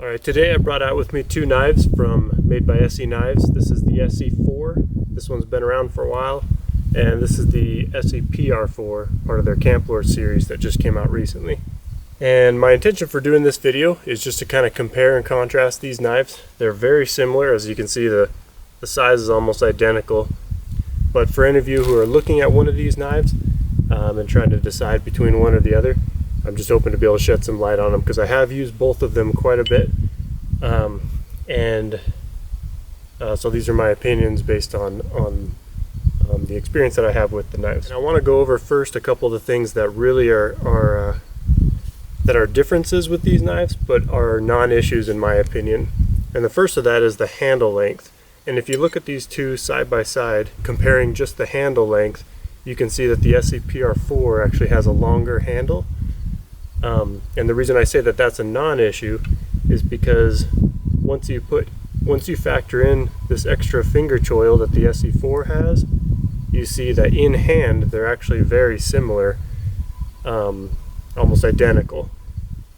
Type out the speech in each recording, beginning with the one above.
Alright, today I brought out with me two knives made by ESEE Knives. This is the ESEE 4. This one's been around for a while. And this is the ESEE PR4, part of their Tumbled series that just came out recently. And my intention for doing this video is just to kind of compare and contrast these knives. They're very similar. As you can see, the size is almost identical. But for any of you who are looking at one of these knives and trying to decide between one or the other, I'm just hoping to be able to shed some light on them because I have used both of them quite a bit. So these are my opinions based on the experience that I have with the knives. And I want to go over first a couple of the things that really are differences with these knives, but are non-issues in my opinion. And the first of that is the handle length. And if you look at these two side by side, comparing just the handle length, you can see that the ESEE PR4 actually has a longer handle. And the reason I say that that's a non-issue is because once you factor in this extra finger choil that the ESEE 4 has, you see that in hand they're actually very similar, almost identical.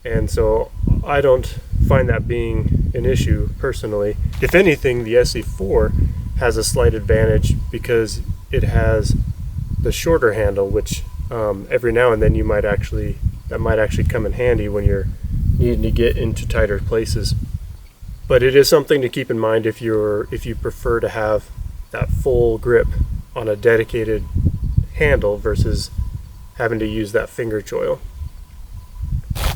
And so I don't find that being an issue personally. If anything, the ESEE 4 has a slight advantage because it has the shorter handle, which every now and then that might actually come in handy when you're needing to get into tighter places. But it is something to keep in mind if you prefer to have that full grip on a dedicated handle versus having to use that finger choil.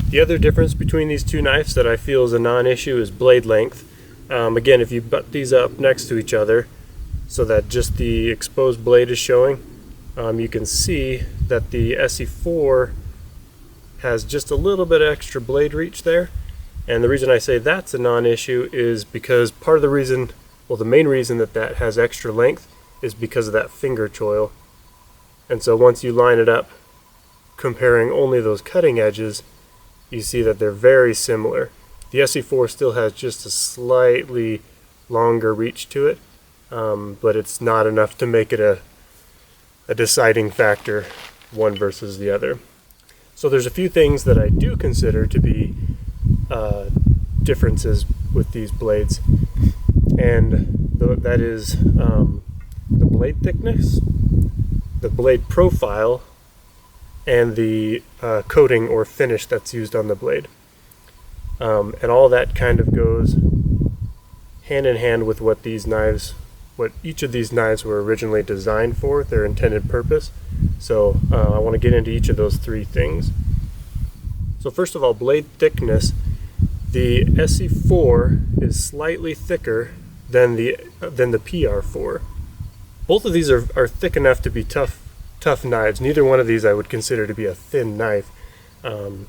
The other difference between these two knives that I feel is a non-issue is blade length. Again, if you butt these up next to each other so that just the exposed blade is showing, you can see that the ESEE 4 has just a little bit extra blade reach there. And the reason I say that's a non-issue is because the main reason that has extra length is because of that finger choil. And so once you line it up, comparing only those cutting edges, you see that they're very similar. The ESEE 4 still has just a slightly longer reach to it, but it's not enough to make it a deciding factor, one versus the other. So there's a few things that I do consider to be differences with these blades, and that is the blade thickness, the blade profile, and the coating or finish that's used on the blade. And all that kind of goes hand in hand with what each of these knives were originally designed for, their intended purpose. So I want to get into each of those three things. So first of all, blade thickness. The ESEE 4 is slightly thicker than the PR4. Both of these are thick enough to be tough knives. Neither one of these I would consider to be a thin knife. And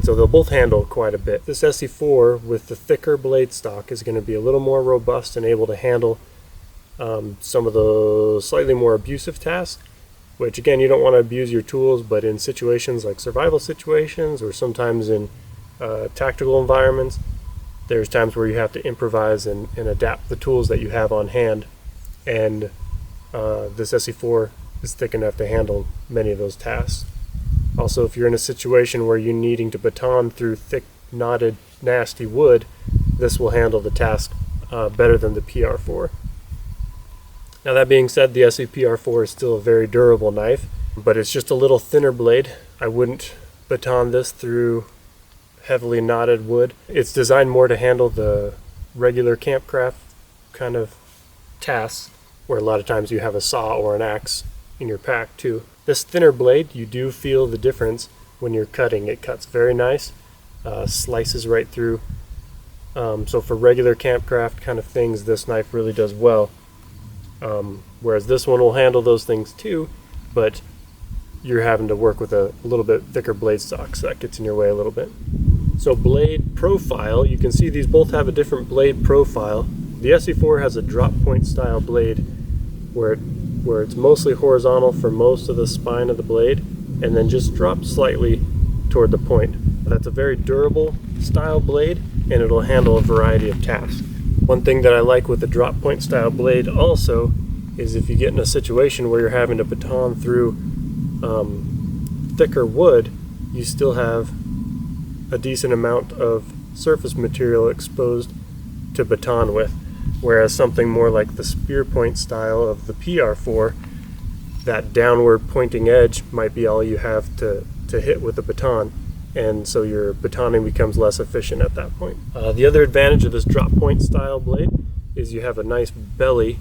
so they'll both handle quite a bit. This ESEE 4 with the thicker blade stock is going to be a little more robust and able to handle some of the slightly more abusive tasks, which again, you don't want to abuse your tools, but in situations like survival situations or sometimes in tactical environments, there's times where you have to improvise and adapt the tools that you have on hand. And this ESEE 4 is thick enough to handle many of those tasks. Also, if you're in a situation where you're needing to baton through thick, knotted, nasty wood, this will handle the task better than the PR4. Now that being said, the ESEE PR4 is still a very durable knife, but it's just a little thinner blade. I wouldn't baton this through heavily knotted wood. It's designed more to handle the regular campcraft kind of tasks, where a lot of times you have a saw or an axe in your pack too. This thinner blade, you do feel the difference when you're cutting. It cuts very nice, slices right through. So for regular campcraft kind of things, this knife really does well. Whereas this one will handle those things too, but you're having to work with a little bit thicker blade stock, so that gets in your way a little bit. So blade profile, you can see these both have a different blade profile. The ESEE 4 has a drop point style blade where it's mostly horizontal for most of the spine of the blade and then just drops slightly toward the point. That's a very durable style blade and it'll handle a variety of tasks. One thing that I like with the drop point style blade also is if you get in a situation where you're having to baton through thicker wood, you still have a decent amount of surface material exposed to baton with, whereas something more like the spear point style of the PR4, that downward pointing edge might be all you have to hit with a baton, and so your batoning becomes less efficient at that point. The other advantage of this drop point style blade is you have a nice belly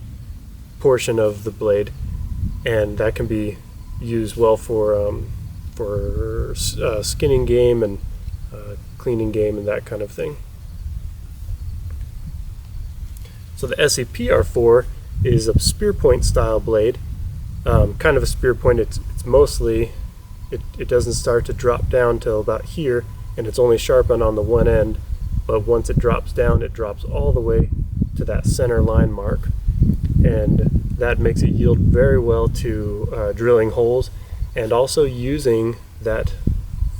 portion of the blade, and that can be used well for skinning game and cleaning game and that kind of thing. So the ESEE PR4 is a spear point style blade, kind of a spear point. It's mostly, it doesn't start to drop down till about here, and it's only sharpened on the one end, but once it drops down, it drops all the way to that center line mark, and that makes it yield very well to drilling holes, and also using that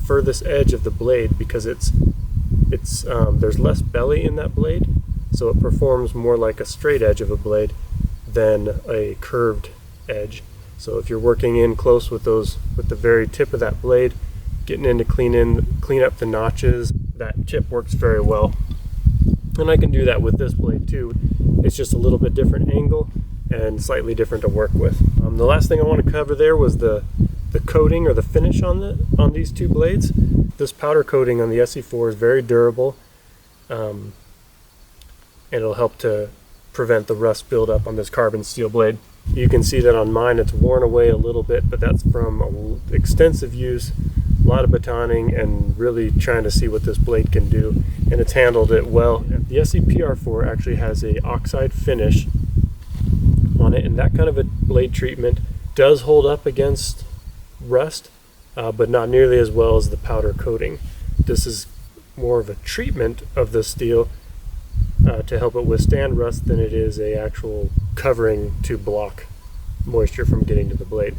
furthest edge of the blade, because there's less belly in that blade, so it performs more like a straight edge of a blade than a curved edge. So if you're working in close with the very tip of that blade, getting in to clean up the notches, that tip works very well. And I can do that with this blade too. It's just a little bit different angle and slightly different to work with. The last thing I want to cover there was the coating or the finish on these two blades. This powder coating on the ESEE4 is very durable, and it'll help to prevent the rust buildup on this carbon steel blade. You can see that on mine it's worn away a little bit, but that's from extensive use, a lot of batoning, and really trying to see what this blade can do, and it's handled it well. The ESEE PR4 actually has a oxide finish on it, and that kind of a blade treatment does hold up against rust, but not nearly as well as the powder coating. This is more of a treatment of the steel to help it withstand rust than it is a actual covering to block moisture from getting to the blade.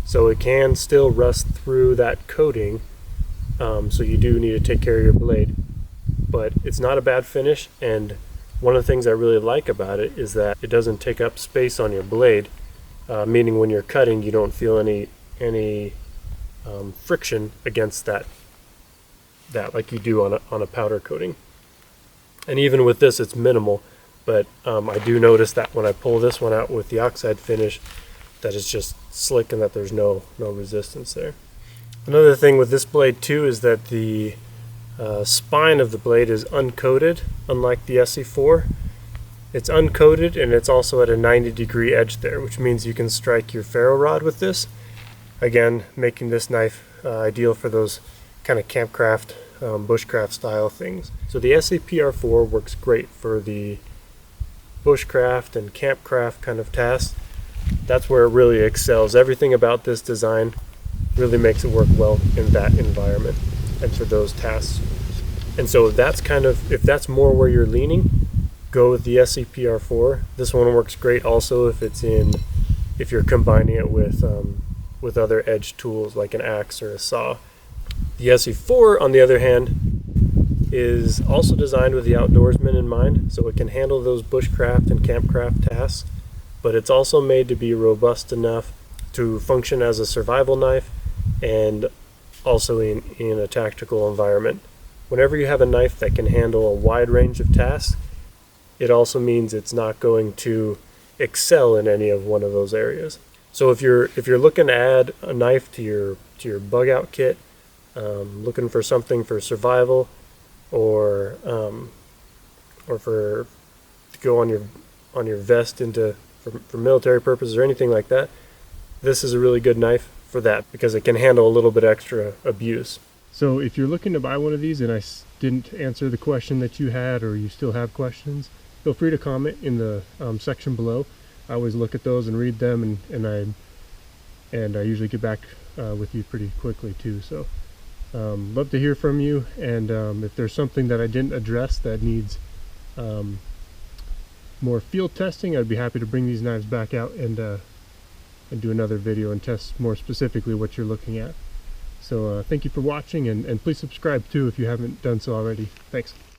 So it can still rust through that coating, so you do need to take care of your blade, but it's not a bad finish. And one of the things I really like about it is that it doesn't take up space on your blade, meaning when you're cutting you don't feel any friction against that like you do on a powder coating. And even with this it's minimal, but I do notice that when I pull this one out with the oxide finish, that it's just slick and that there's no resistance there. Another thing with this blade too is that the spine of the blade is uncoated, unlike the ESEE4. It's uncoated, and it's also at a 90-degree edge there, which means you can strike your ferro rod with this, again making this knife ideal for those kind of campcraft, bushcraft style things. So the ESEE PR4 works great for the bushcraft and campcraft kind of tasks. That's where it really excels. Everything about this design really makes it work well in that environment and for those tasks. And so that's kind of, if that's more where you're leaning, go with the ESEE PR4. This one works great also if you're combining it with other edge tools like an axe or a saw. The ESEE4, on the other hand, is also designed with the outdoorsman in mind, so it can handle those bushcraft and campcraft tasks, but it's also made to be robust enough to function as a survival knife and also in a tactical environment. Whenever you have a knife that can handle a wide range of tasks, it also means it's not going to excel in any of one of those areas. So if you're looking to add a knife to your bug out kit, looking for something for survival, or to go on your vest for military purposes or anything like that, this is a really good knife for that because it can handle a little bit extra abuse. So if you're looking to buy one of these and I didn't answer the question that you had, or you still have questions, feel free to comment in the section below. I always look at those and read them, and I usually get back with you pretty quickly too. So love to hear from you, and if there's something that I didn't address that needs more field testing, I'd be happy to bring these knives back out and do another video and test more specifically what you're looking at. So thank you for watching, and please subscribe too if you haven't done so already. Thanks.